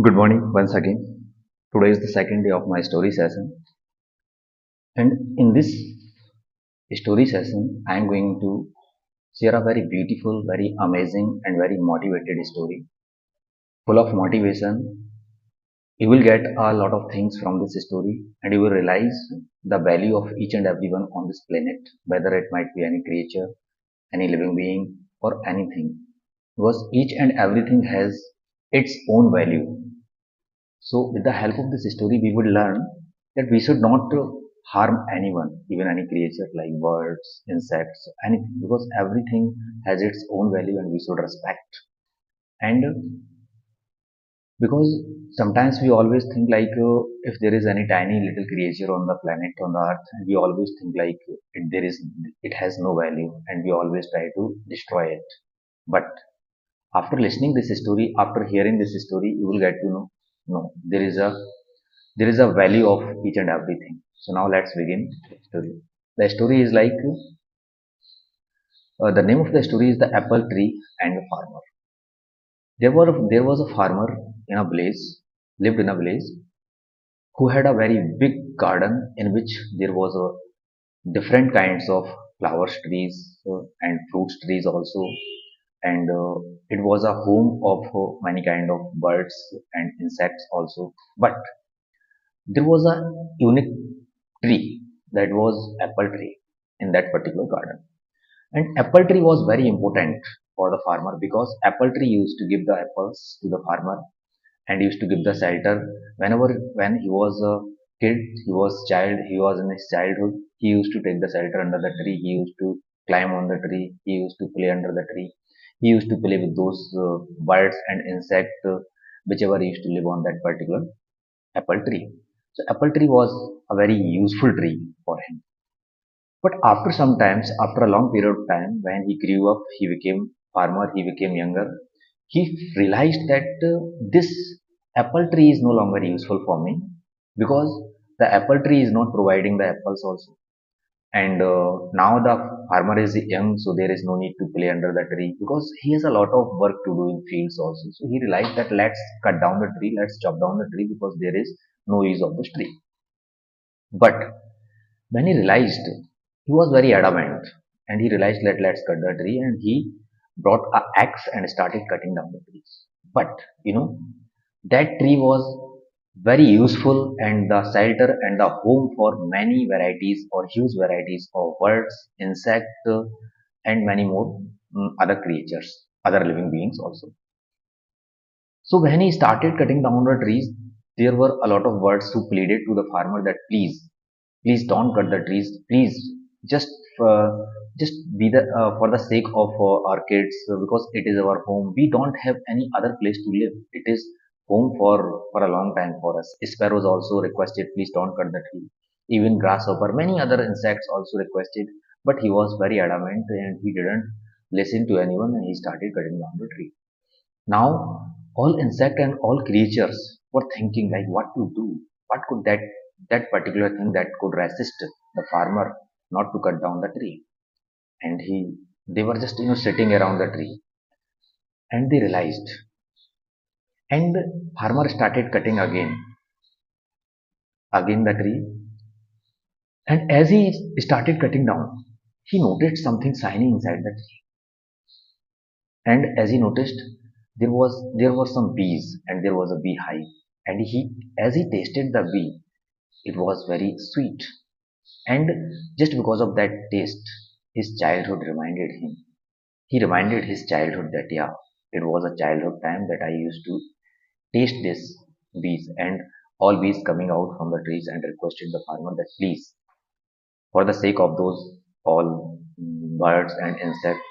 Good morning once again. Today is the second day of my story session, and in this story session, I am going to share a very beautiful, very amazing, and very motivated story full of motivation. You will get a lot of things from this story, and you will realize the value of each and everyone on this planet, whether it might be any creature, any living being, or anything, because each and everything has its own value. So, with the help of this story, we would learn that we should not harm anyone, even any creature like birds, insects, anything, because everything has its own value and we should respect. And because sometimes we always think like if there is any tiny little creature on the planet on the earth, we always think like it has no value, and we always try to destroy it. But after listening this story, after hearing this story, you will get to know no, there is a value of each and everything. So now let's begin the story. The story is like the name of the story is the apple tree and the farmer. There was a farmer in a village, lived in a village, who had a very big garden in which there was a different kinds of flowers trees and fruits trees also, and it was a home of many kind of birds and insects also. But there was a unique tree that was apple tree in that particular garden, and apple tree was very important for the farmer because apple tree used to give the apples to the farmer and used to give the shelter whenever when he was a kid, he was in his childhood, he used to take the shelter under the tree, he used to climb on the tree, he used to play under the tree, he used to play with those birds and insects, whichever he used to live on that particular apple tree. So apple tree was a very useful tree for him. But after some times, after a long period of time, when he grew up, he became farmer, he became younger. He realized that this apple tree is no longer useful for me because the apple tree is not providing the apples also. And now the farmer is young, so there is no need to play under the tree because he has a lot of work to do in fields also. So he realized that let's cut down the tree, let's chop down the tree because there is no use of this tree. But when he realized, he was very adamant, and he realized that let's cut the tree, and he brought a axe and started cutting down the trees. But you know that tree was very useful and the shelter and the home for many varieties or huge varieties of birds, insects, and many more other creatures, other living beings also. So when he started cutting down the trees, there were a lot of birds who pleaded to the farmer that please don't cut the trees, please just uh, just be the for the sake of our kids, because it is our home. We don't have any other place to live. It is home for a long time for us. Sparrows also requested, please don't cut the tree. Even grasshopper, many other insects also requested, but he was very adamant and he didn't listen to anyone and he started cutting down the tree. Now, all insect and all creatures were thinking like what to do. What could that particular thing that could resist the farmer not to cut down the tree? And they were just sitting around the tree, and they realized. And farmer started cutting again the tree. And as he started cutting down, he noticed something shiny inside the tree. And as he noticed, there were some bees and there was a beehive. And as he tasted the bee, it was very sweet. And just because of that taste, his childhood reminded him. He reminded his childhood that, yeah, it was a childhood time that I used to taste this bees and all bees coming out from the trees and requested the farmer that please, for the sake of those all birds and insects,